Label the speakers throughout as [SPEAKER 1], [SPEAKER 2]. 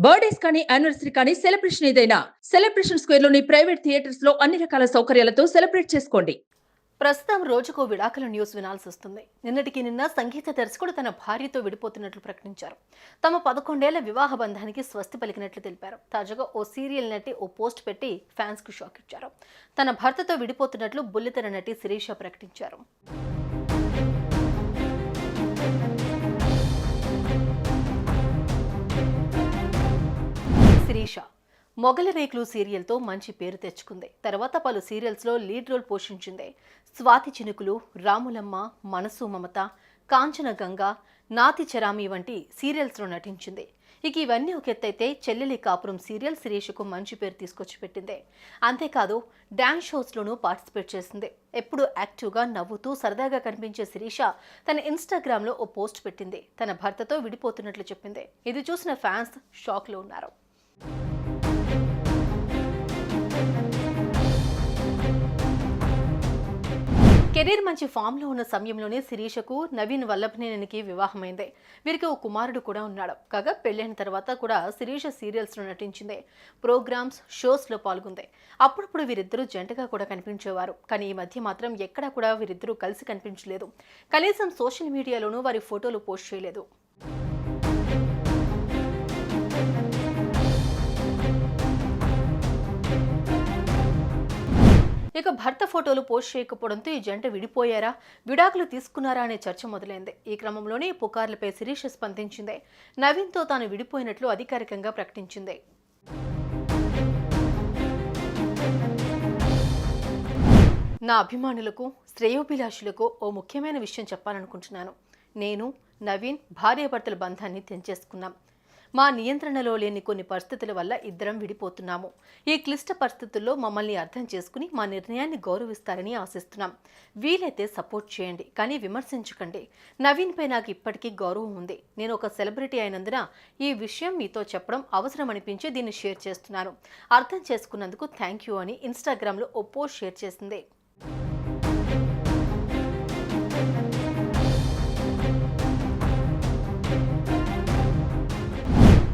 [SPEAKER 1] Birthdays కానీ anniversary కానీ celebration ఏదైనా సెలబ్రేషన్ స్క్వేర్ లోని ప్రైవేట్ థియేటర్స్ లో అన్ని రకాల సౌకర్యాలతో సెలబ్రేట్ చేసుకోండి.
[SPEAKER 2] ప్రస్తుతం రోజుకో విడాకుల న్యూస్ వినాల్సి వస్తుంది. నిన్నటికి నిన్న సంగీత దర్శకుడు తన భార్యతో విడిపోతున్నట్లు ప్రకటించారు. తమ 11 ఏళ్ల వివాహ బంధానికి స్వస్తి పలికినట్లు తెలిపారు. తాజాగా ఓ సీరియల్ నటి ఓ పోస్ట్ పెట్టి ఫ్యాన్స్ కు షాక్ ఇచ్చారు. తన భర్తతో విడిపోతున్నట్లు బుల్లితెర నటి శిరీష ప్రకటించారు. శిరీష మొగలి రేకులు సీరియల్తో మంచి పేరు తెచ్చుకుంది. తర్వాత పలు సీరియల్స్లో లీడ్ రోల్ పోషించింది. స్వాతి చినుకులు, రాములమ్మ, మనసు మమత, కాంచన గంగ, నాతి చరామి వంటి సీరియల్స్లో నటించింది. ఇక ఇవన్నీ ఒక ఎత్తైతే చెల్లెలి కాపురం సీరియల్ శిరీషకు మంచి పేరు తీసుకొచ్చి పెట్టింది. అంతేకాదు డాన్స్ షోస్లోనూ పార్టిసిపేట్ చేసింది. ఎప్పుడు యాక్టివ్గా నవ్వుతూ సరదాగా కనిపించే శిరీష తన ఇన్స్టాగ్రామ్లో ఓ పోస్ట్ పెట్టింది. తన భర్తతో విడిపోతున్నట్లు చెప్పింది. ఇది చూసిన ఫ్యాన్స్ షాక్లో ఉన్నారు. కెరీర్ మంచి ఫామ్లో ఉన్న సమయంలోనే శిరీషకు నవీన్ వల్లభనేనికి వివాహమైంది. వీరికి ఓ కుమారుడు కూడా ఉన్నాడు. కాగా పెళ్లైన తర్వాత కూడా శిరీష సీరియల్స్లో నటించింది. ప్రోగ్రామ్స్, షోస్లో పాల్గొంది. అప్పుడప్పుడు వీరిద్దరూ జంటగా కూడా కనిపించేవారు. కానీ ఈ మధ్య మాత్రం ఎక్కడా కూడా వీరిద్దరూ కలిసి కనిపించలేదు. కనీసం సోషల్ మీడియాలోనూ వారి ఫోటోలు పోస్ట్ చేయలేదు. ఇక భర్త ఫోటోలు పోస్ట్ చేయకపోవడంతో ఈ జంట విడిపోయారా, విడాకులు తీసుకున్నారా అనే చర్చ మొదలైంది. ఈ క్రమంలోనే పుకార్లపై శిరీష స్పందించింది. నవీన్తో తాను విడిపోయినట్లు అధికారికంగా ప్రకటించింది. నా అభిమానులకు, శ్రేయోభిలాషులకు ఓ ముఖ్యమైన విషయం చెప్పాలనుకుంటున్నాను. నేను, నవీన్ భార్యాభర్తల బంధాన్ని తెంచేసుకున్నాం. మా నియంత్రణలో లేని కొన్ని పరిస్థితుల వల్ల ఇద్దరం విడిపోతున్నాము. ఈ క్లిష్ట పరిస్థితుల్లో మమ్మల్ని అర్థం చేసుకుని మా నిర్ణయాన్ని గౌరవిస్తారని ఆశిస్తున్నాం. వీలైతే సపోర్ట్ చేయండి, కానీ విమర్శించకండి. నవీన్పై నాకు ఇప్పటికీ గౌరవం ఉంది. నేను ఒక సెలబ్రిటీ అయినందున ఈ విషయం మీతో చెప్పడం అవసరం అనిపించి దీన్ని షేర్ చేస్తున్నాను. అర్థం చేసుకున్నందుకు థ్యాంక్ యూ అని ఇన్స్టాగ్రామ్లో ఓ పోస్ట్ షేర్ చేసింది.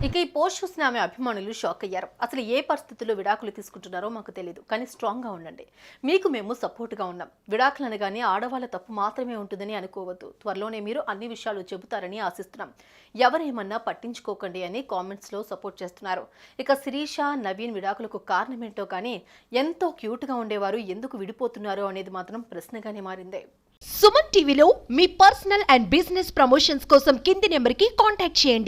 [SPEAKER 2] ఇక ఈ పోస్ట్ చూసిన ఆమె అభిమానులు షాక్ అయ్యారు. అసలు ఏ పరిస్థితుల్లో విడాకులు తీసుకుంటున్నారో మాకు తెలియదు, కానీ స్ట్రాంగ్గా ఉండండి. మీకు మేము సపోర్ట్గా ఉన్నాం. విడాకులు అనగానే ఆడవాళ్ళ తప్పు మాత్రమే ఉంటుందని అనుకోవద్దు. త్వరలోనే మీరు అన్ని విషయాలు చెబుతారని ఆశిస్తున్నాం. ఎవరేమన్నా పట్టించుకోకండి అని కామెంట్స్లో సపోర్ట్ చేస్తున్నారు. ఇక శిరీష, నవీన్ విడాకులకు కారణమేంటో కానీ ఎంతో క్యూట్గా ఉండేవారు ఎందుకు విడిపోతున్నారు అనేది మాత్రం ప్రశ్నగానే మారింది.
[SPEAKER 3] సుమన్ టీవీలో మీ పర్సనల్ అండ్ బిజినెస్ ప్రమోషన్స్ కోసం కింది నెంబర్కి కాంటాక్ట్ చేయండి.